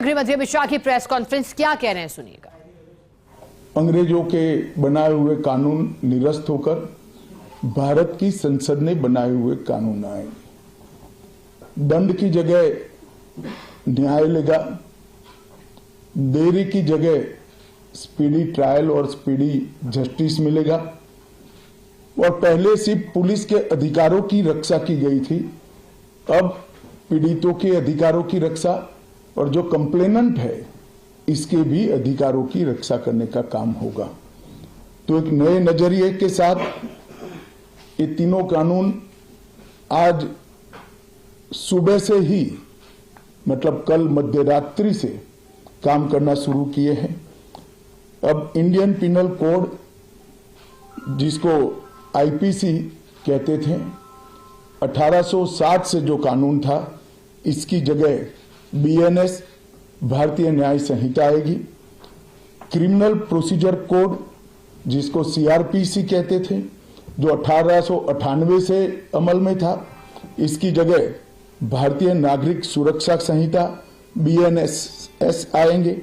गृह मंत्री अमित शाह की प्रेस कॉन्फ्रेंस, क्या कह रहे हैं सुनिएगा। अंग्रेजों के बनाए हुए कानून निरस्त होकर भारत की संसद ने बनाए हुए कानून आएंगे। दंड की जगह न्याय लेगा, देरी की जगह स्पीडी ट्रायल और स्पीडी जस्टिस मिलेगा। और पहले सिर्फ पुलिस के अधिकारों की रक्षा की गई थी, अब पीड़ितों के अधिकारों की रक्षा और जो कंप्लेनेंट है इसके भी अधिकारों की रक्षा करने का काम होगा। तो एक नए नजरिए के साथ ये तीनों कानून आज सुबह से ही, मतलब कल मध्य रात्रि से काम करना शुरू किए हैं। अब इंडियन पिनल कोड, जिसको आईपीसी कहते थे, 1860 से जो कानून था, इसकी जगह बीएनएस भारतीय न्याय संहिता आएगी। क्रिमिनल प्रोसीजर कोड, जिसको सीआरपीसी कहते थे, जो 1898 से अमल में था, इसकी जगह भारतीय नागरिक सुरक्षा संहिता बीएनएस आएंगे।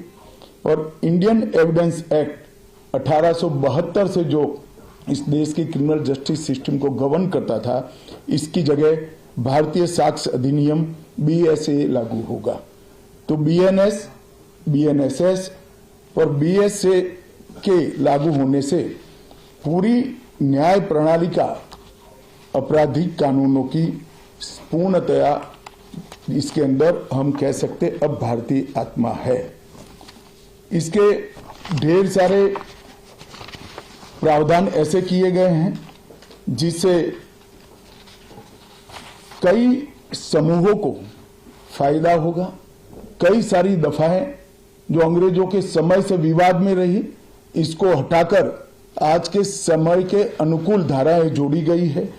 और इंडियन एविडेंस एक्ट 1872 से जो इस देश की क्रिमिनल जस्टिस सिस्टम को गवर्न करता था, इसकी जगह भारतीय साक्ष्य अधिनियम बीएसए लागू होगा। तो बीएनएस, बीएनएसएस और बीएसए के लागू होने से पूरी न्याय प्रणाली का आपराधिक कानूनों की पूर्णतया इसके अंदर हम कह सकते अब भारतीय आत्मा है। इसके ढेर सारे प्रावधान ऐसे किए गए हैं जिससे कई समूहों को फायदा होगा। कई सारी दफाएं जो अंग्रेजों के समय से विवाद में रही, इसको हटाकर आज के समय के अनुकूल धाराएं जोड़ी गई है।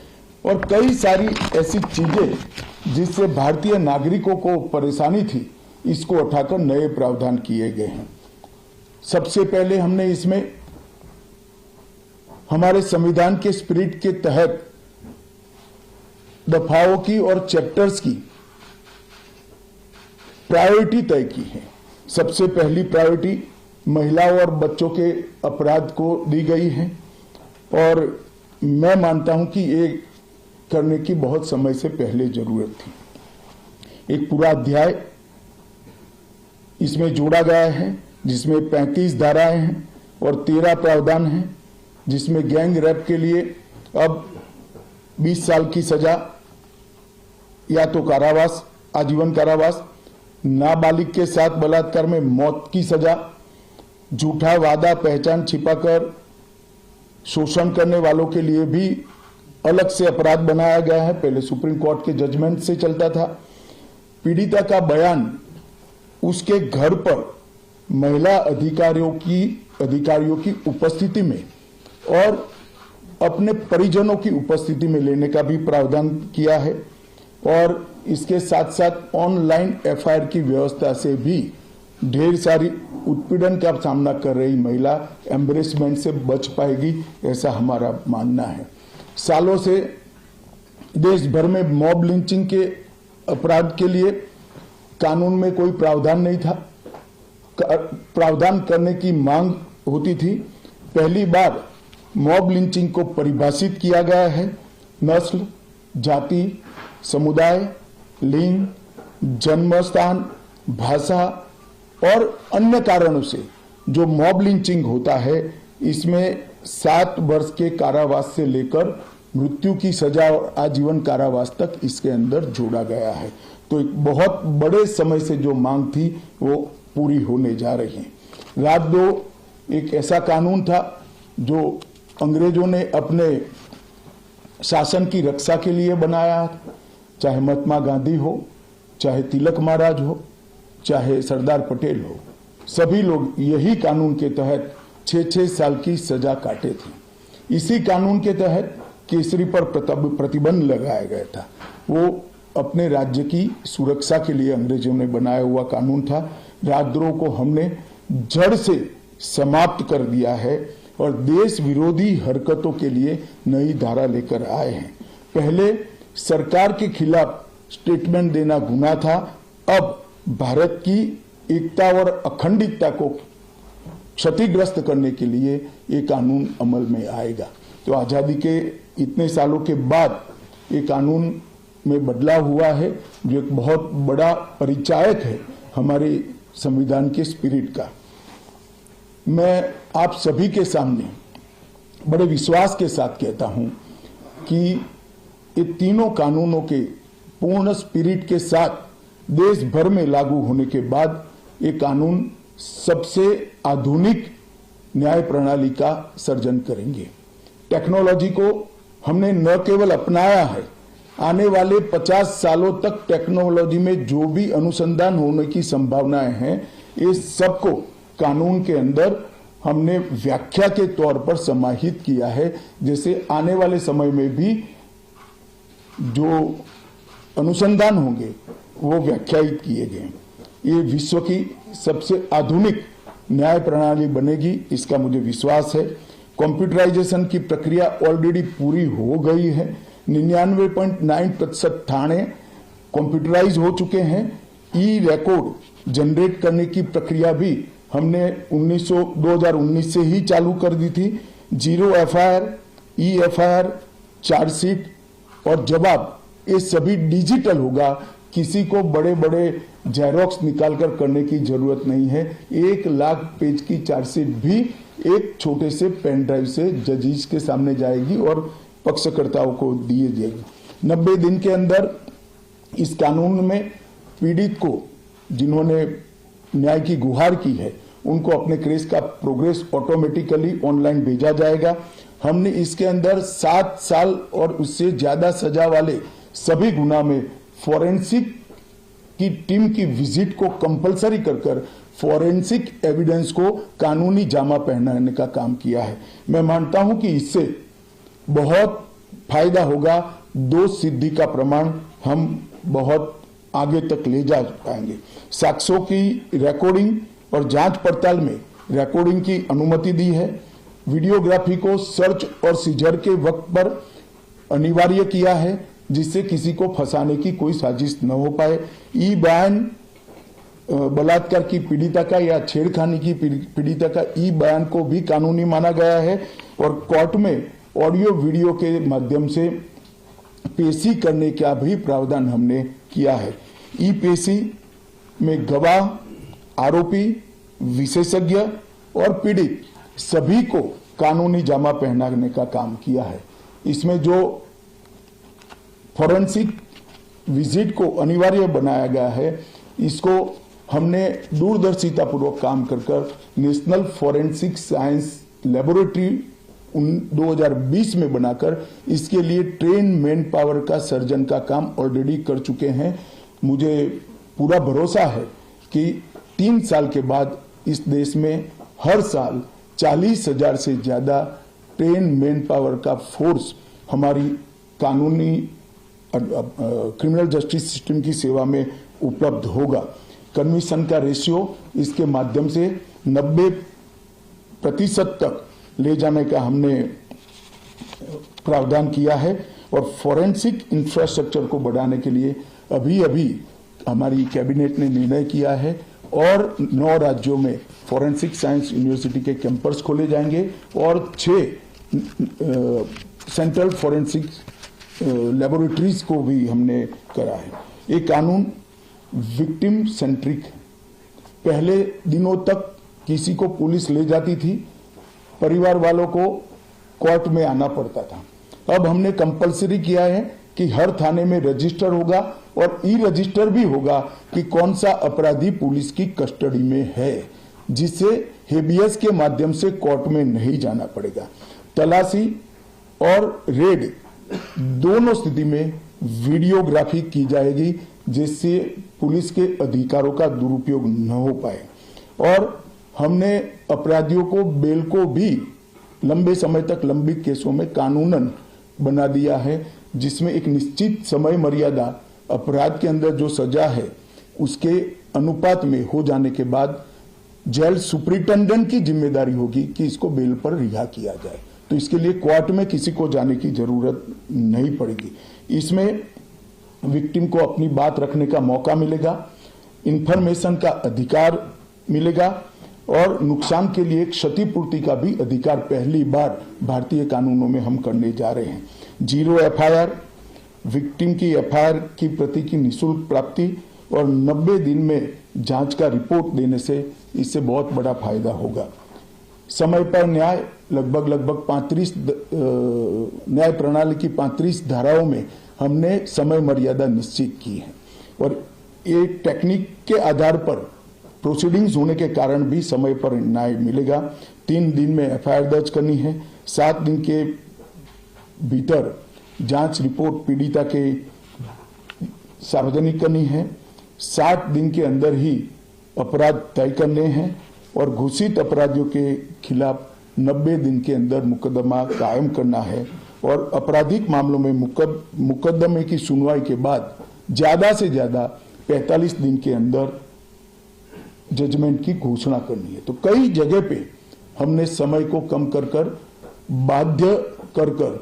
और कई सारी ऐसी चीजें जिससे भारतीय नागरिकों को परेशानी थी, इसको हटाकर नए प्रावधान किए गए हैं। सबसे पहले हमने इसमें हमारे संविधान के स्पिरिट के तहत दफाओं की और चैप्टर्स की प्रायोरिटी तय की है। सबसे पहली प्रायोरिटी महिलाओं और बच्चों के अपराध को दी गई है और मैं मानता हूं कि ये करने की बहुत समय से पहले जरूरत थी। एक पूरा अध्याय इसमें जोड़ा गया है जिसमें 35 धाराएं हैं और 13 प्रावधान हैं, जिसमें गैंग रेप के लिए अब 20 साल की सजा या तो कारावास, आजीवन कारावास, नाबालिग के साथ बलात्कार में मौत की सजा, झूठा वादा पहचान छिपाकर शोषण करने वालों के लिए भी अलग से अपराध बनाया गया है। पहले सुप्रीम कोर्ट के जजमेंट से चलता था। पीड़िता का बयान उसके घर पर महिला अधिकारियों की उपस्थिति में और अपने परिजनों की उपस्थिति में लेने का भी प्रावधान किया है। और इसके साथ साथ ऑनलाइन एफआईआर की व्यवस्था से भी ढेर सारी उत्पीड़न का सामना कर रही महिला एम्बरेसमेंट से बच पाएगी, ऐसा हमारा मानना है। सालों से देश भर में मॉब लिंचिंग के अपराध के लिए कानून में कोई प्रावधान नहीं था। प्रावधान करने की मांग होती थी। पहली बार मॉब लिंचिंग को परिभाषित किया गया है। नस्ल, जाति, समुदाय, लिंग, जन्म स्थान, भाषा और अन्य कारणों से जो मॉब लिंचिंग होता है, इसमें 7 वर्ष के कारावास से लेकर मृत्यु की सजा और आजीवन कारावास तक इसके अंदर जोड़ा गया है। तो एक बहुत बड़े समय से जो मांग थी वो पूरी होने जा रही है। रात 2 एक ऐसा कानून था जो अंग्रेजों ने अपने शासन की रक्षा के लिए बनाया, चाहे महात्मा गांधी हो, चाहे तिलक महाराज हो, चाहे सरदार पटेल हो, सभी लोग यही कानून के तहत 6-6 साल की सजा काटे थे। इसी कानून के तहत केसरी पर प्रतिबंध लगाया गया था। वो अपने राज्य की सुरक्षा के लिए अंग्रेजों ने बनाया हुआ कानून था। राजद्रोह को हमने जड़ से समाप्त कर दिया है और देश विरोधी हरकतों के लिए नई धारा लेकर आए हैं। पहले सरकार के खिलाफ स्टेटमेंट देना गुनाह था, अब भारत की एकता और अखंडितता को क्षतिग्रस्त करने के लिए ये कानून अमल में आएगा। तो आजादी के इतने सालों के बाद ये कानून में बदलाव हुआ है, जो एक बहुत बड़ा परिचायक है हमारे संविधान के स्पिरिट का। मैं आप सभी के सामने बड़े विश्वास के साथ कहता हूं कि ये तीनों कानूनों के पूर्ण स्पिरिट के साथ देश भर में लागू होने के बाद ये कानून सबसे आधुनिक न्याय प्रणाली का सर्जन करेंगे। टेक्नोलॉजी को हमने न केवल अपनाया है, आने वाले 50 सालों तक टेक्नोलॉजी में जो भी अनुसंधान होने की संभावनाएं हैं, ये सबको कानून के अंदर हमने व्याख्या के तौर पर समाहित किया है। जैसे आने वाले समय में भी जो अनुसंधान होंगे वो व्याख्यायित किए गए। ये विश्व की सबसे आधुनिक न्याय प्रणाली बनेगी, इसका मुझे विश्वास है। कंप्यूटराइजेशन की प्रक्रिया ऑलरेडी पूरी हो गई है। 99.9% थाने कंप्यूटराइज हो चुके हैं। ई रिकॉर्ड जनरेट करने की प्रक्रिया भी हमने 2019 से ही चालू कर दी थी। 0 FIR, ई FIR, चार्जशीट और जवाब, ये सभी डिजिटल होगा। किसी को बड़े बड़े जेरोक्स निकालकर करने की जरूरत नहीं है। 1 लाख पेज की चार्जशीट भी एक छोटे से पेन ड्राइव से जजेस के सामने जाएगी और पक्षकर्ताओं को दिए जाएगी। 90 दिन के अंदर इस कानून में पीड़ित को, जिन्होंने न्याय की गुहार की है, उनको अपने केस का प्रोग्रेस ऑटोमेटिकली ऑनलाइन भेजा जाएगा। हमने इसके अंदर 7 साल और उससे ज्यादा सजा वाले सभी गुना में फॉरेंसिक की टीम की विजिट को कंपलसरी कर फॉरेंसिक एविडेंस को कानूनी जामा पहनाने का काम किया है। मैं मानता हूं कि इससे बहुत फायदा होगा। दोष सिद्धि का प्रमाण हम बहुत आगे तक ले जा पाएंगे। साक्ष्यों की रिकॉर्डिंग और जांच पड़ताल में रिकॉर्डिंग की अनुमति दी है। वीडियोग्राफी को सर्च और सीजर के वक्त पर अनिवार्य किया है, जिससे किसी को फंसाने की कोई साजिश न हो पाए। ई बयान बलात्कार की पीड़िता का या छेड़खानी की पीड़िता का ई बयान को भी कानूनी माना गया है और कोर्ट में ऑडियो वीडियो के माध्यम से पेशी करने का भी प्रावधान हमने किया है। ई पेशी में गवाह, आरोपी, विशेषज्ञ और पीड़ित सभी को कानूनी जामा पहनाने का काम किया है। इसमें जो फॉरेंसिक विजिट को अनिवार्य बनाया गया है, इसको हमने दूरदर्शिता पूर्वक काम कर नेशनल फॉरेंसिक साइंस लेबोरेटरी 2020 में बनाकर इसके लिए ट्रेन मैन पावर का सर्जन का काम ऑलरेडी कर चुके हैं। मुझे पूरा भरोसा है कि 3 साल के बाद इस देश में हर साल 40,000 से ज्यादा ट्रेन मैन पावर का फोर्स हमारी कानूनी क्रिमिनल जस्टिस सिस्टम की सेवा में उपलब्ध होगा। कन्विक्शन का रेशियो इसके माध्यम से 90% तक ले जाने का हमने प्रावधान किया है और फॉरेंसिक इंफ्रास्ट्रक्चर को बढ़ाने के लिए अभी हमारी कैबिनेट ने निर्णय किया है और 9 राज्यों में फॉरेंसिक साइंस यूनिवर्सिटी के कैंपस खोले जाएंगे और 6 सेंट्रल फॉरेंसिक लेबोरेटरीज को भी हमने करा है। ये कानून विक्टिम सेंट्रिक है। पहले दिनों तक किसी को पुलिस ले जाती थी, परिवार वालों को कोर्ट में आना पड़ता था। अब हमने कंपलसरी किया है कि हर थाने में रजिस्टर होगा और ई रजिस्टर भी होगा कि कौन सा अपराधी पुलिस की कस्टडी में है, जिससे हेबियस के माध्यम से कोर्ट में नहीं जाना पड़ेगा। तलाशी और रेड दोनों स्थिति में वीडियोग्राफी की जाएगी, जिससे पुलिस के अधिकारों का दुरुपयोग न हो पाए। और हमने अपराधियों को बेल को भी लंबे समय तक लंबित केसों में कानूनन बना दिया है, जिसमें एक निश्चित समय मर्यादा अपराध के अंदर जो सजा है उसके अनुपात में हो जाने के बाद जेल सुपरिटेंडेंट की जिम्मेदारी होगी कि इसको बेल पर रिहा किया जाए। तो इसके लिए कोर्ट में किसी को जाने की जरूरत नहीं पड़ेगी। इसमें विक्टिम को अपनी बात रखने का मौका मिलेगा। इंफॉर्मेशन का अधिकार मिलेगा और नुकसान के लिए क्षतिपूर्ति का भी अधिकार पहली बार भारतीय कानूनों में हम करने जा रहे हैं। 0 FIR, विक्टिम की FIR की प्रति की निःशुल्क प्राप्ति और 90 दिन में जांच का रिपोर्ट देने से इससे बहुत बड़ा फायदा होगा। समय पर न्याय, लगभग 35 न्याय प्रणाली की 35 धाराओं में हमने समय मर्यादा निश्चित की है और ये टेक्निक के आधार पर प्रोसीडिंग्स होने के कारण भी समय पर न्याय मिलेगा। 3 दिन में FIR दर्ज करनी है, 7 दिन के भीतर जांच रिपोर्ट पीड़िता के सार्वजनिक करनी है, 60 दिन के अंदर ही अपराध तय करने हैं और घोषित अपराधियों के खिलाफ 90 दिन के अंदर मुकदमा कायम करना है और आपराधिक मामलों में मुकदमे की सुनवाई के बाद ज्यादा से ज्यादा 45 दिन के अंदर जजमेंट की घोषणा करनी है। तो कई जगह पे हमने समय को कम कर बाध्य कर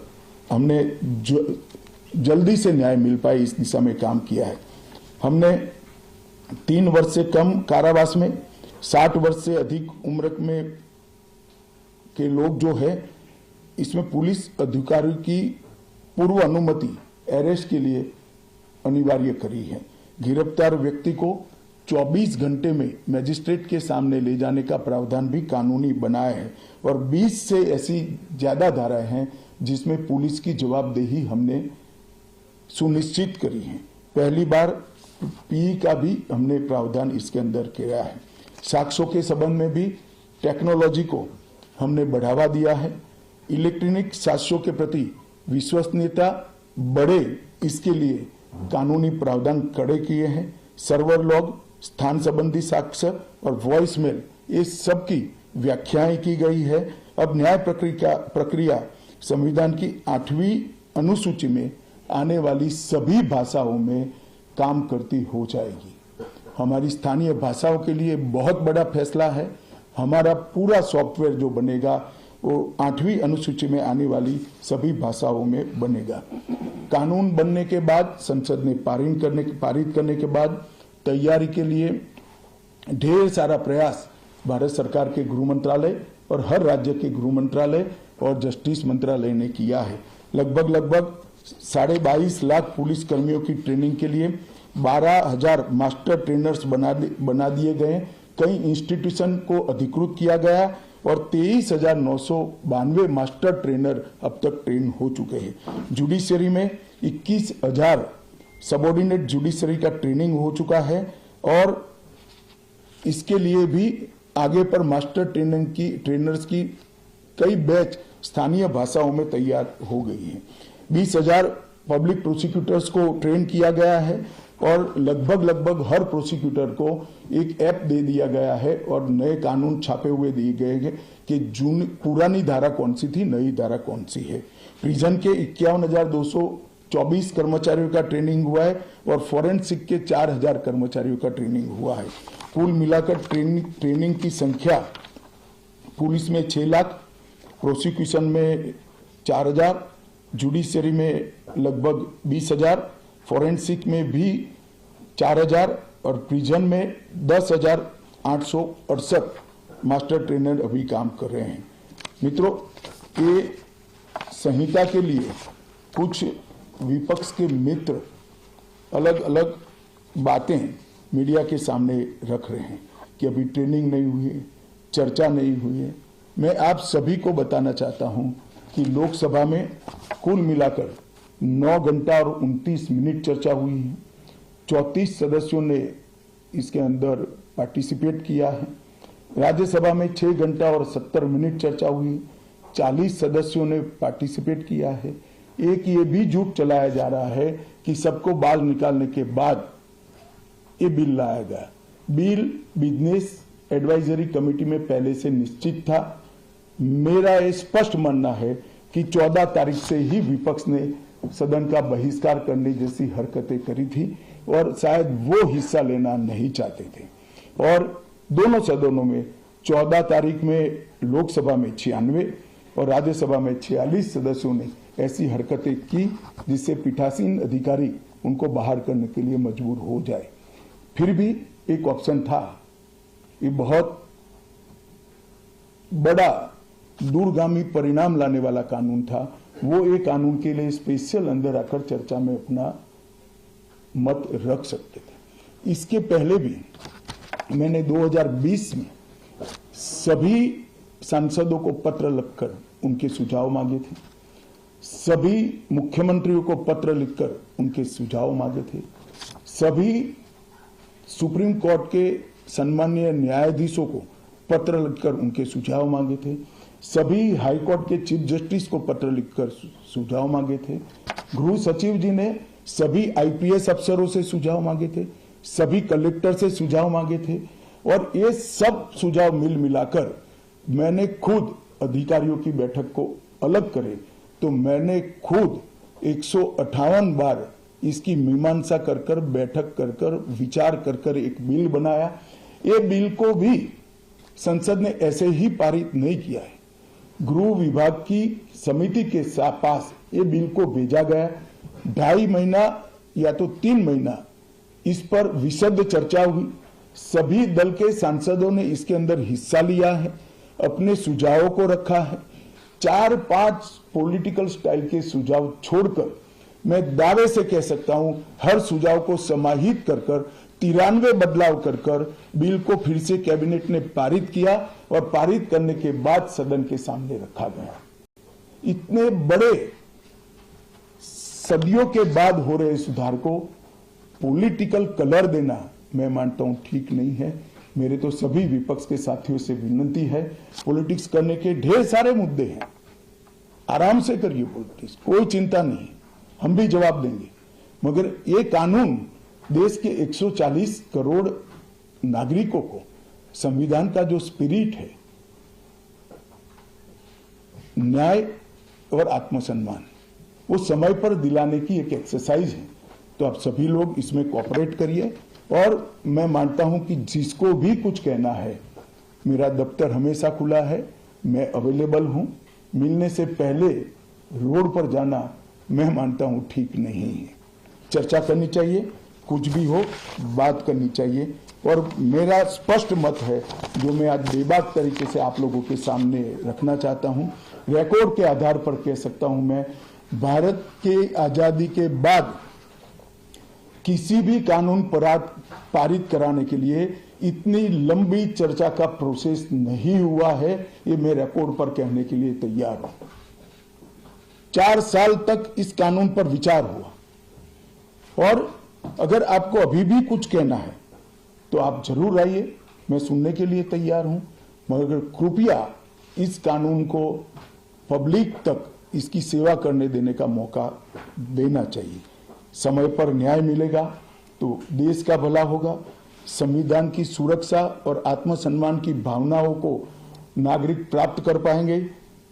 हमने जल्दी से न्याय मिल पाए इस दिशा में काम किया है। हमने 3 वर्ष से कम कारावास में 60 वर्ष से अधिक उम्र में के लोग जो है इसमें पुलिस अधिकारी की पूर्व अनुमति अरेस्ट के लिए अनिवार्य करी है। गिरफ्तार व्यक्ति को 24 घंटे में मजिस्ट्रेट के सामने ले जाने का प्रावधान भी कानूनी बनाया है और 20 से ऐसी ज्यादा धाराएं हैं जिसमें पुलिस की जवाबदेही हमने सुनिश्चित करी है। पहली बार पी का भी हमने प्रावधान इसके अंदर किया है। साक्ष्यों के संबंध में भी टेक्नोलॉजी को हमने बढ़ावा दिया है। इलेक्ट्रॉनिक साक्ष्यों के प्रति विश्वसनीयता बढ़े इसके लिए कानूनी प्रावधान कड़े किए हैं। सर्वर लॉग, स्थान संबंधी साक्ष्य और वॉइस मेल, ये सब की व्याख्याएं की गई है। अब न्याय प्रक्रिया संविधान की 8वीं अनुसूची में आने वाली सभी भाषाओं में काम करती हो जाएगी। हमारी स्थानीय भाषाओं के लिए बहुत बड़ा फैसला है। हमारा पूरा सॉफ्टवेयर जो बनेगा वो 8वीं अनुसूची में आने वाली सभी भाषाओं में बनेगा। कानून बनने के बाद संसद ने पारित करने के बाद तैयारी के लिए ढेर सारा प्रयास भारत सरकार के गृह मंत्रालय और हर राज्य के गृह मंत्रालय और जस्टिस मंत्रालय ने किया है। लगभग 22.5 लाख पुलिस कर्मियों की ट्रेनिंग के लिए 12,000 मास्टर ट्रेनर्स बना दिए गए। कई इंस्टीट्यूशन को अधिकृत किया गया और 23,992 मास्टर ट्रेनर अब तक ट्रेन हो चुके हैं। जुडिशरी में 21,000 सबऑर्डिनेट जुडिशरी का ट्रेनिंग हो चुका है और इसके लिए भी आगे पर मास्टर ट्रेनर्स की कई बैच स्थानीय भाषाओं में तैयार हो गई है। 20,000 पब्लिक प्रोसिक्यूटर्स को ट्रेन किया गया है और लगभग हर प्रोसिक्यूटर को एक ऐप दे दिया गया है और नए कानून छापे हुए दिए गए हैं कि पुरानी धारा कौन सी थी, नई धारा कौन सी है। प्रिजन के 51,224 कर्मचारियों का ट्रेनिंग हुआ है और फॉरेंसिक के 4,000 कर्मचारियों का ट्रेनिंग हुआ है। कुल मिलाकर ट्रेनिंग की संख्या पुलिस में 6 लाख, प्रोसिक्यूशन में 4,000, जुडिशरी में लगभग 20,000, फॉरेंसिक में भी 4,000 और प्रिजन में 10,868 मास्टर ट्रेनर अभी काम कर रहे हैं। मित्रों, ये संहिता के लिए कुछ विपक्ष के मित्र अलग अलग बातें मीडिया के सामने रख रहे हैं कि अभी ट्रेनिंग नहीं हुई है, चर्चा नहीं हुई है। मैं आप सभी को बताना चाहता हूं कि लोकसभा में कुल मिलाकर 9 घंटा और 29 मिनट चर्चा हुई है। 34 सदस्यों ने इसके अंदर पार्टिसिपेट किया है। राज्यसभा में 6 घंटा और 70 मिनट चर्चा हुई, 40 सदस्यों ने पार्टिसिपेट किया है। एक ये भी झूठ चलाया जा रहा है कि सबको बाल निकालने के बाद ये बिल लाया गया। बिल बिजनेस एडवाइजरी कमेटी में पहले से निश्चित था। मेरा ये स्पष्ट मानना है कि 14 तारीख से ही विपक्ष ने सदन का बहिष्कार करने जैसी हरकतें करी थी और शायद वो हिस्सा लेना नहीं चाहते थे। और दोनों सदनों में 14 तारीख में लोकसभा में 96 और राज्यसभा में 46 सदस्यों ने ऐसी हरकतें की जिससे पीठासीन अधिकारी उनको बाहर करने के लिए मजबूर हो जाए। फिर भी एक ऑप्शन था, ये बहुत बड़ा दूरगामी परिणाम लाने वाला कानून था, वो एक कानून के लिए स्पेशल अंदर आकर चर्चा में अपना मत रख सकते थे। इसके पहले भी मैंने 2020 में सभी सांसदों को पत्र लिखकर उनके सुझाव मांगे थे, सभी मुख्यमंत्रियों को पत्र लिखकर उनके सुझाव मांगे थे, सभी सुप्रीम कोर्ट के सम्मानीय न्यायाधीशों को पत्र लिखकर उनके सुझाव मांगे थे, सभी हाई कोर्ट के चीफ जस्टिस को पत्र लिखकर सुझाव मांगे थे, गृह सचिव जी ने सभी आईपीएस अफसरों से सुझाव मांगे थे, सभी कलेक्टर से सुझाव मांगे थे, और ये सब सुझाव मिल मिलाकर मैंने खुद अधिकारियों की बैठक को अलग करे तो मैंने खुद 158 बार इसकी मीमांसा कर बैठक कर विचार कर एक बिल बनाया। ये बिल को भी संसद ने ऐसे ही पारित नहीं किया है, गृह विभाग की समिति के पास ये बिल को भेजा गया। 2.5 महीना या तो 3 महीना इस पर विशद चर्चा हुई, सभी दल के सांसदों ने इसके अंदर हिस्सा लिया है, अपने सुझावों को रखा है। 4-5 पॉलिटिकल स्टाइल के सुझाव छोड़कर मैं दावे से कह सकता हूं हर सुझाव को समाहित कर 93 बदलाव कर बिल को फिर से कैबिनेट ने पारित किया और पारित करने के बाद सदन के सामने रखा गया। इतने बड़े सदियों के बाद हो रहे सुधार को पॉलिटिकल कलर देना मैं मानता हूं ठीक नहीं है। मेरे तो सभी विपक्ष के साथियों से विनती है, पॉलिटिक्स करने के ढेर सारे मुद्दे हैं, आराम से करिए पॉलिटिक्स, कोई चिंता नहीं, हम भी जवाब देंगे। मगर ये कानून देश के 140 करोड़ नागरिकों को संविधान का जो स्पिरिट है, न्याय और आत्मसम्मान, वो समय पर दिलाने की एक एक्सरसाइज है। तो आप सभी लोग इसमें कोऑपरेट करिए और मैं मानता हूं कि जिसको भी कुछ कहना है, मेरा दफ्तर हमेशा खुला है, मैं अवेलेबल हूं। मिलने से पहले रोड पर जाना मैं मानता हूं ठीक नहीं है। चर्चा करनी चाहिए, कुछ भी हो बात करनी चाहिए। और मेरा स्पष्ट मत है जो मैं आज बेबाक तरीके से आप लोगों के सामने रखना चाहता हूं, रिकॉर्ड के आधार पर कह सकता हूं मैं, भारत के आजादी के बाद किसी भी कानून पारित कराने के लिए इतनी लंबी चर्चा का प्रोसेस नहीं हुआ है, ये मैं रिकॉर्ड पर कहने के लिए तैयार हूं। 4 साल तक इस कानून पर विचार हुआ और अगर आपको अभी भी कुछ कहना है तो आप जरूर आइए, मैं सुनने के लिए तैयार हूं। मगर कृपया इस कानून को पब्लिक तक इसकी सेवा करने देने का मौका देना चाहिए। समय पर न्याय मिलेगा तो देश का भला होगा, संविधान की सुरक्षा और आत्मसम्मान की भावनाओं को नागरिक प्राप्त कर पाएंगे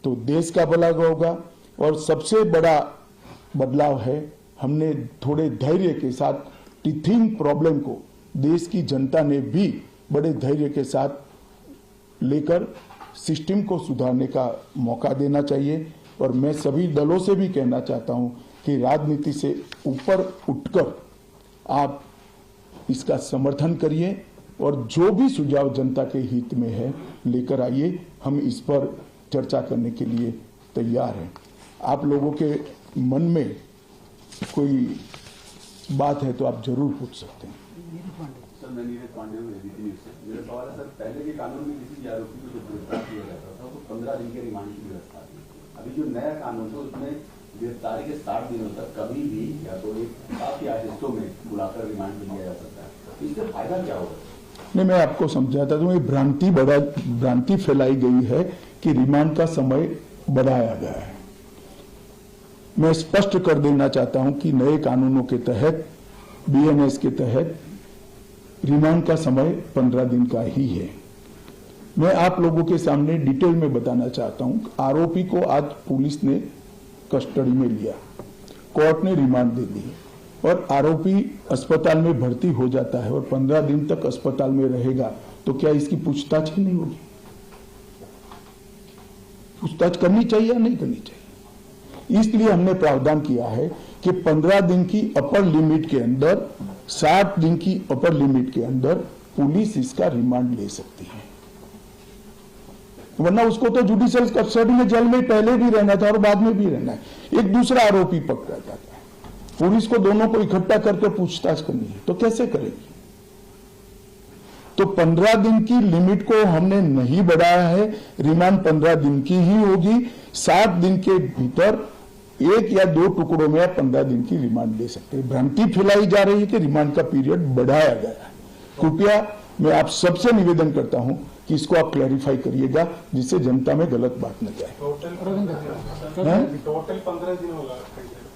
तो देश का भला होगा। और सबसे बड़ा बदलाव है, हमने थोड़े धैर्य के साथ टीथिंग प्रॉब्लम को देश की जनता ने भी बड़े धैर्य के साथ लेकर सिस्टम को सुधारने का मौका देना चाहिए। और मैं सभी दलों से भी कहना चाहता हूं कि राजनीति से ऊपर उठकर आप इसका समर्थन करिए और जो भी सुझाव जनता के हित में है लेकर आइए, हम इस पर चर्चा करने के लिए तैयार हैं। आप लोगों के मन में कोई बात है तो आप जरूर पूछ सकते हैं। सर, मैं नीरज पांडे हूं, एबीपी न्यूज से। मेरा सवाल है सर, पहले के कानून में किसी आरोपी को जो गिरफ्तार किया जाता था तो 15 दिन के रिमांड की व्यवस्था थी। अभी जो नया कानून है उसमें गिरफ्तारी के 60 दिनों तक कभी भी या तो एक काफी हिस्सों में बुलाकर रिमांड में लिया जा सकता है। इससे फायदा क्या होगा? नहीं, मैं आपको समझाता हूं, ये भ्रांति फैलाई गई है कि रिमांड का समय बढ़ाया गया है। मैं स्पष्ट कर देना चाहता हूं कि नए कानूनों के तहत, बीएनएस के तहत रिमांड का समय 15 दिन का ही है। मैं आप लोगों के सामने डिटेल में बताना चाहता हूं, आरोपी को आज पुलिस ने कस्टडी में लिया, कोर्ट ने रिमांड दे दी और आरोपी अस्पताल में भर्ती हो जाता है और 15 दिन तक अस्पताल में रहेगा, तो क्या इसकी पूछताछ ही नहीं होगी? पूछताछ करनी चाहिए या नहीं करनी चाहिए? इसलिए हमने प्रावधान किया है कि 15 दिन की अपर लिमिट के अंदर, 60 दिन की अपर लिमिट के अंदर पुलिस इसका रिमांड ले सकती है, वरना उसको तो जुडिशियल कस्टडी में जेल में पहले भी रहना था और बाद में भी रहना है। एक दूसरा आरोपी पकड़ा जाता है, पुलिस को दोनों को इकट्ठा करके पूछताछ करनी है, तो कैसे करेगी? तो 15 दिन की लिमिट को हमने नहीं बढ़ाया है, रिमांड 15 दिन की ही होगी। 60 दिन के भीतर एक या दो टुकड़ों में आप 15 दिन की रिमांड ले सकते हैं। भ्रांति फैलाई जा रही है कि रिमांड का पीरियड बढ़ाया गया है। कृपया मैं आप सबसे निवेदन करता हूं कि इसको आप क्लैरिफाई करिएगा, जिससे जनता में गलत बात न जाए। टोटल 15 दिन होगा,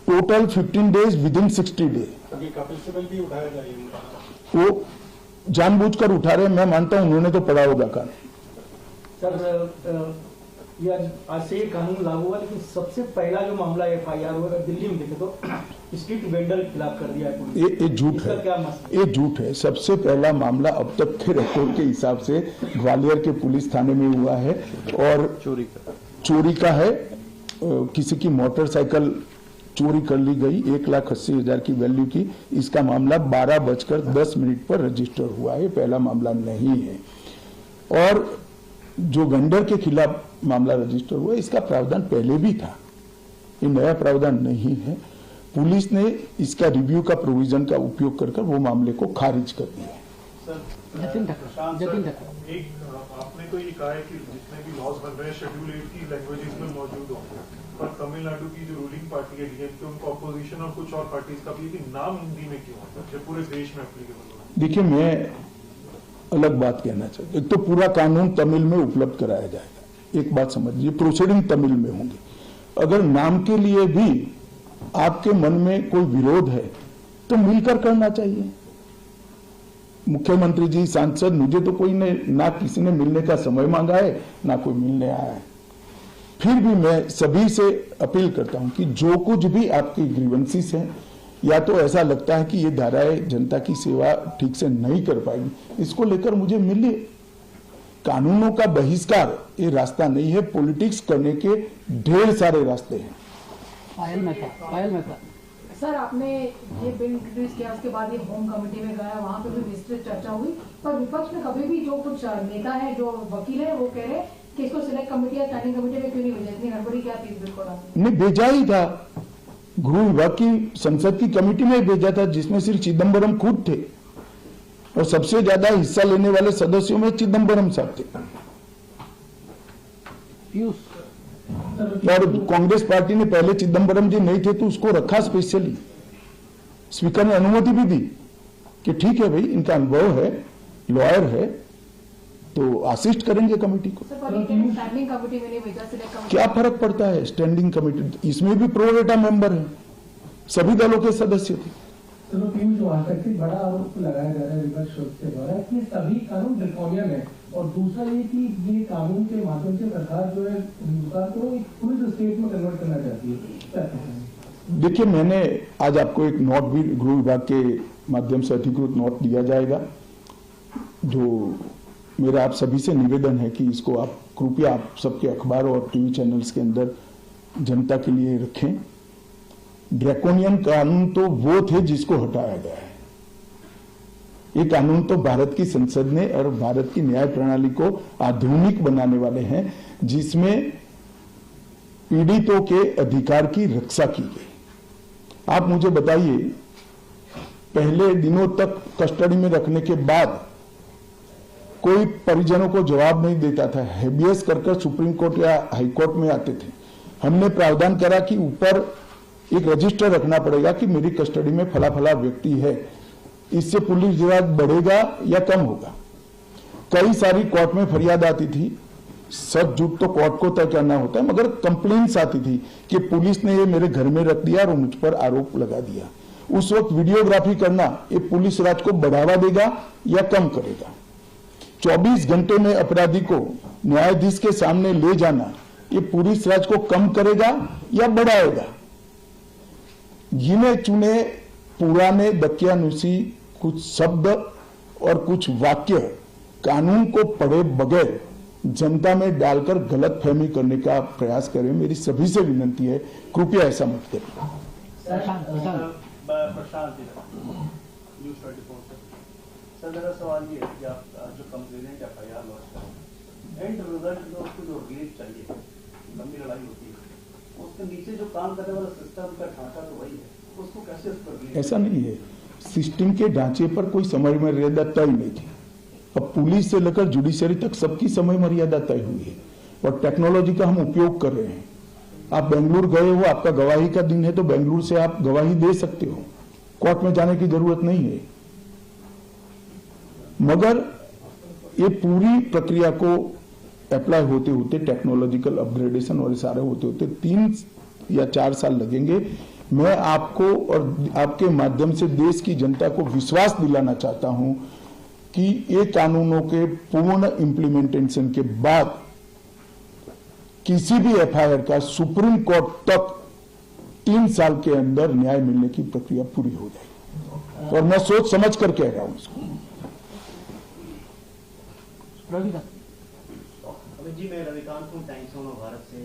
total 15 days within 60 day. Kapil Sibal भी उठाया जाएगा, वो जानबूझकर उठा रहे, मैं मानता हूं उन्होंने तो पढ़ा होगा कानून। सर ये आज से ये कानून लागू हुआ, लेकिन सबसे पहला जो मामला FIR हुआ दिल्ली में देखे तो स्ट्रीट वेंडर के खिलाफ कर दिया है पुलिस। ये झूठ है, क्या मसला? ये झूठ है। सबसे पहला मामला अब तक के रिकॉर्ड के हिसाब से ग्वालियर के पुलिस थाने में हुआ है और चोरी का है। किसी की मोटरसाइकिल चोरी कर ली गई 1,80,000 की वैल्यू की। इसका मामला 12:10 पर रजिस्टर हुआ है, पहला मामला नहीं है। और जो वेंडर के खिलाफ मामला रजिस्टर हुआ, इसका प्रावधान पहले भी था, ये नया प्रावधान नहीं है। पुलिस ने इसका रिव्यू का प्रोविजन का उपयोग कर वो मामले को खारिज कर दिया। एक आपने तो ये कहा है कि जितने भी लॉज बन रहे हैं शेड्यूल 8 की लैंग्वेजेस में मौजूद होंगे, पर तमिलनाडु की जो रूलिंग पार्टी है DMK, उनको अपोजिशन और कुछ और पार्टीज का भी नाम हिंदी में क्यों होता है जब पूरे देश में एप्लीकेबल हो? देखिए, मैं अलग बात कहना चाहता हूं। एक तो पूरा कानून तमिल में उपलब्ध कराया जाएगा, एक बात समझिए, प्रोसीडिंग तमिल में होंगी। अगर नाम के लिए भी आपके मन में कोई विरोध है तो मिलकर करना चाहिए। मुख्यमंत्री जी, सांसद, मुझे तो कोई ने ना किसी ने मिलने का समय मांगा है ना कोई मिलने आया है। फिर भी मैं सभी से अपील करता हूं कि जो कुछ भी आपकी ग्रीवेंसीज हैं, या तो ऐसा लगता है कि ये धाराएं जनता की सेवा ठीक से नहीं कर पाएगी, इसको लेकर मुझे मिलिए। कानूनों का बहिष्कार ये रास्ता नहीं है, पॉलिटिक्स करने के ढेर सारे रास्ते हैं। पायल मेहता सर, आपने ये बिल इंट्रोड्यूस किया, उसके बाद ये होम कमेटी में गया, वहाँ पे भी विस्तृत चर्चा हुई, पर विपक्ष में कभी भी जो कुछ नेता है, जो वकील है, वो कह रहे हैं कि इसको सिलेक्ट कमेटी या स्टैंडिंग कमेटी में क्यों नहीं भेजा? इतनी गड़बड़ी क्या थी इस बिल को? नहीं भेजा ही था, गृह विभाग की संसद की कमेटी में भेजा था, जिसमें सिर्फ चिदम्बरम खुद थे और सबसे ज्यादा हिस्सा लेने वाले सदस्यों में चिदम्बरम साहब थे। और कांग्रेस पार्टी ने पहले चिदम्बरम जी नहीं थे तो उसको रखा स्पेशली, स्पीकर ने अनुमति भी दी कि ठीक है भाई, इनका अनुभव है, लॉयर है, तो असिस्ट करेंगे कमेटी को। स्टैंडिंग कमेटी में नहीं भेजा, सिलेक्ट कमेटी। क्या फर्क पड़ता है? स्टैंडिंग कमेटी, इसमें भी प्रो रेटा मेंबर है, सभी दलों के सदस्य थे। चलो पीयूष, वहां तक से बड़ा आरोप लगाया जा रहा है विपक्ष के द्वारा कि सभी कानून ड्रैकोनियन है, और दूसरा ये कि ये कानून के माध्यम से सरकार जो है हिंदुस्तान को एक पुलिस स्टेट में कन्वर्ट करना चाहती है, क्या कहते हैं? देखिए, मैंने आज आपको एक नोट भी गृह विभाग के माध्यम से अधिकृत नोट दिया जाएगा, जो मेरा आप सभी से निवेदन है कि इसको आप कृपया आप सबके अखबार और टीवी चैनल्स के अंदर जनता के लिए रखें। ड्रैकोनियन कानून तो वो थे जिसको हटाया गया है। ये कानून तो भारत की संसद ने और भारत की न्याय प्रणाली को आधुनिक बनाने वाले हैं, जिसमें पीड़ितों के अधिकार की रक्षा की गई। आप मुझे बताइए, पहले दिनों तक कस्टडी में रखने के बाद कोई परिजनों को जवाब नहीं देता था, हेबियस कर सुप्रीम कोर्ट या हाई कोर्ट में आते थे। हमने प्रावधान करा कि ऊपर एक रजिस्टर रखना पड़ेगा कि मेरी कस्टडी में फला फला व्यक्ति है, इससे पुलिस विभाग बढ़ेगा या कम होगा। कई सारी कोर्ट में फरियाद आती थी, सच झूठ तो कोर्ट को तय करना होता है, मगर कंप्लेंट्स आती थी कि पुलिस ने ये मेरे घर में रख दिया और मुझ पर आरोप लगा दिया। उस वक्त वीडियोग्राफी करना ये पुलिस राज को बढ़ावा देगा या कम करेगा? 24 घंटे में अपराधी को न्यायाधीश के सामने ले जाना ये पुलिस राज को कम करेगा या बढ़ाएगा? गिने चुने पुराने दकियानुसी कुछ शब्द और कुछ वाक्य कानून को पढ़े बगैर जनता में डालकर गलत फहमी करने का प्रयास करें। मेरी सभी से विनती है, कृपया ऐसा मत करें। सर मेरा सवाल ये है कि आप जो कंप्लेनेंट FIR लॉन्च करें, एंड रिजल्ट में उसको जो रिलीफ चाहिए, लंबी लड़ाई होती है, उसके नीचे जो काम करने वाला सिस्टम का ढांचा तो वही है, उसको कैसे उस पर relief? ऐसा नहीं है, सिस्टम के ढांचे पर कोई समय मर्यादा तय नहीं थी। अब पुलिस से लेकर जुडिशरी तक सबकी समय मर्यादा तय हुई है और टेक्नोलॉजी का हम उपयोग कर रहे हैं। आप बेंगलुरु गए हो, आपका गवाही का दिन है तो बेंगलुरु से आप गवाही दे सकते हो, कोर्ट में जाने की जरूरत नहीं है। मगर ये पूरी प्रक्रिया को अप्लाई होते होते, टेक्नोलॉजिकल अपग्रेडेशन और सारे होते होते 3 या 4 साल लगेंगे। मैं आपको और आपके माध्यम से देश की जनता को विश्वास दिलाना चाहता हूं कि ये कानूनों के पूर्ण इम्प्लीमेंटेशन के बाद किसी भी FIR का सुप्रीम कोर्ट तक 3 साल के अंदर न्याय मिलने की प्रक्रिया पूरी हो जाएगी और मैं सोच समझ कर कह रहा हूं इसको। जी मैं रविकांत हूँ, टाइम्स ऑफ भारत से।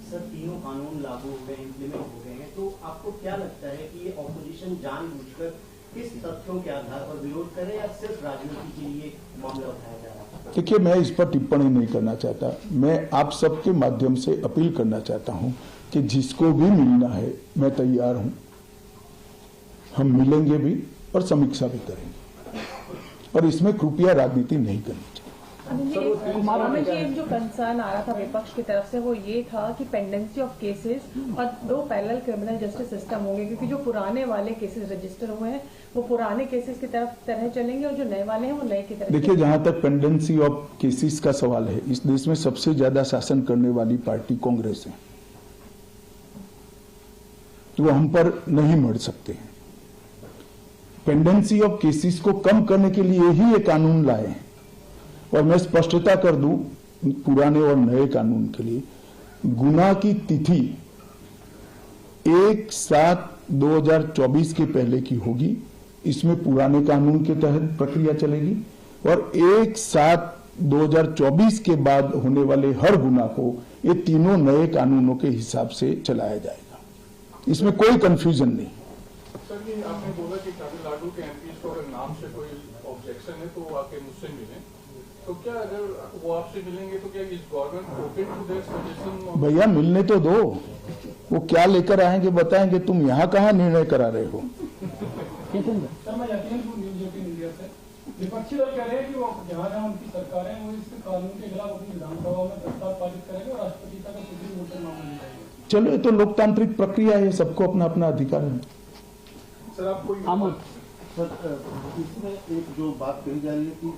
सर तीनों कानून लागू हो गए, इम्प्लीमेंट हो गए हैं, तो आपको क्या लगता है कि ये ऑपोजिशन जानबूझकर किस तथ्यों के आधार पर विरोध करे या सिर्फ राजनीति के लिए मामला उठाया जा रहा है? देखिए, मैं इस पर टिप्पणी नहीं करना चाहता। मैं आप सबके माध्यम से अपील करना चाहता हूं कि जिसको भी मिलना है मैं तैयार हूं, हम मिलेंगे भी और समीक्षा भी करेंगे और इसमें कृपया राजनीति नहीं करनी चाहिए। जी एक जो कंसर्न आ रहा था विपक्ष की तरफ से वो ये था कि पेंडेंसी ऑफ केसेस और 2 पैरेलल क्रिमिनल जस्टिस सिस्टम होंगे, क्योंकि जो पुराने वाले केसेस रजिस्टर हुए हैं वो पुराने केसेस की तरह चलेंगे और जो नए वाले हैं वो नए की तरह। देखिए, जहां तक पेंडेंसी ऑफ केसेस का सवाल है, इस देश में सबसे ज्यादा शासन करने वाली पार्टी कांग्रेस है, तो वो हम पर नहीं मर सकते हैं। पेंडेंसी ऑफ केसेस को कम करने के लिए ही ये कानून लाए हैं और मैं स्पष्टता कर दूं पुराने और नए कानून के लिए, गुनाह की तिथि 1/7/2024 के पहले की होगी, इसमें पुराने कानून के तहत प्रक्रिया चलेगी और 1/7/2024 के बाद होने वाले हर गुनाह को ये तीनों नए कानूनों के हिसाब से चलाया जाएगा, इसमें कोई कंफ्यूजन नहीं। सर ये आपने बोला कि तमिलनाडु के MPs को अगर नाम से कोई ऑब्जेक्शन है तो वो आके मुझसे मिले, तो क्या अगर वो आपसे मिलेंगे तो क्या इस government open to their suggestion? भैया मिलने तो दो, वो क्या लेकर आएंगे बताएंगे, तुम यहाँ कहाँ निर्णय करा रहे हो? सर मैं यकीन हूँ न्यूज 18 इंडिया से, विपक्षी दल कह रहे हैं कि वो जहाँ उनकी सरकार है वो इस कानून के खिलाफ अपनी विधानसभा में प्रस्ताव पारित करेंगे और राष्ट्रपति का सुप्रीम कोर्ट में मामला जाएगा। चलो, ये तो लोकतांत्रिक प्रक्रिया है, सबको अपना अपना अधिकार है। सर आप कोई सर इसमें एक जो बात कही जा रही है कि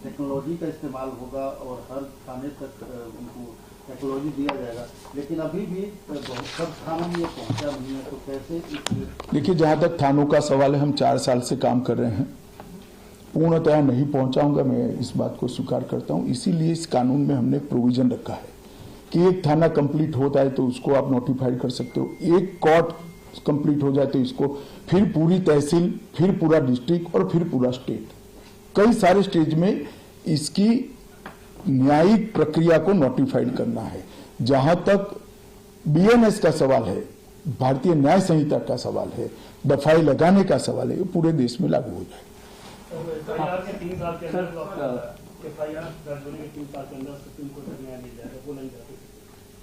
टेक्नोलॉजी का इस्तेमाल होगा और हर थाने तक उनको टेक्नोलॉजी दिया जाएगा, लेकिन अभी भी बहुत सब थानों में ये पहुंचा नहीं है, तो कैसे? देखिए, जहां तक थानों का सवाल है, हम 4 साल से काम कर रहे हैं, पूर्णतः नहीं पहुंचाऊंगा, मैं इस बात को स्वीकार करता हूं। इसीलिए इस कानून में हमने प्रोविजन रखा है कि एक थाना कंप्लीट होता है तो उसको आप नोटिफाइड कर सकते हो, एक कोर्ट कंप्लीट हो जाए तो इसको, फिर पूरी तहसील, फिर पूरा डिस्ट्रिक्ट और फिर पूरा स्टेट, कई सारे स्टेज में इसकी न्यायिक प्रक्रिया को नोटिफाइड करना है। जहां तक BNS का सवाल है, भारतीय न्याय संहिता का सवाल है, दफाई लगाने का सवाल है, ये पूरे देश में लागू हो जाए।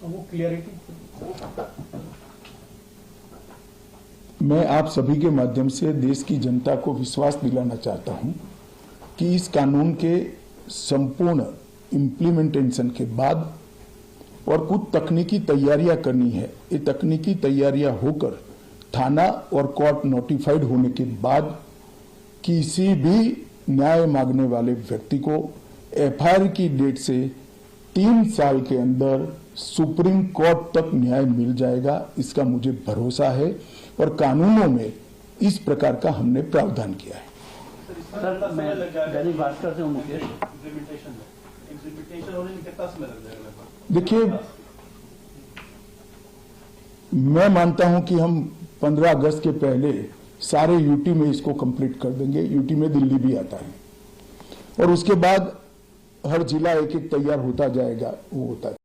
वो क्लियरिटी मैं आप सभी के माध्यम से देश की जनता को विश्वास दिलाना चाहता हूं कि इस कानून के संपूर्ण इम्प्लीमेंटेशन के बाद और कुछ तकनीकी तैयारियां करनी है, ये तकनीकी तैयारियां होकर थाना और कोर्ट नोटिफाइड होने के बाद किसी भी न्याय मांगने वाले व्यक्ति को FIR की डेट से 3 साल के अंदर सुप्रीम कोर्ट तक न्याय मिल जाएगा, इसका मुझे भरोसा है और कानूनों में इस प्रकार का हमने प्रावधान किया है। सर मैं दैनिक भास्कर से हूँ मुकेश। होने में कितना समय लग जाएगा? देखिए, मैं मानता हूं कि हम 15 अगस्त के पहले सारे यूटी में इसको कंप्लीट कर देंगे। यूटी में दिल्ली भी आता है और उसके बाद हर जिला एक एक तैयार होता जाएगा, वो होता है।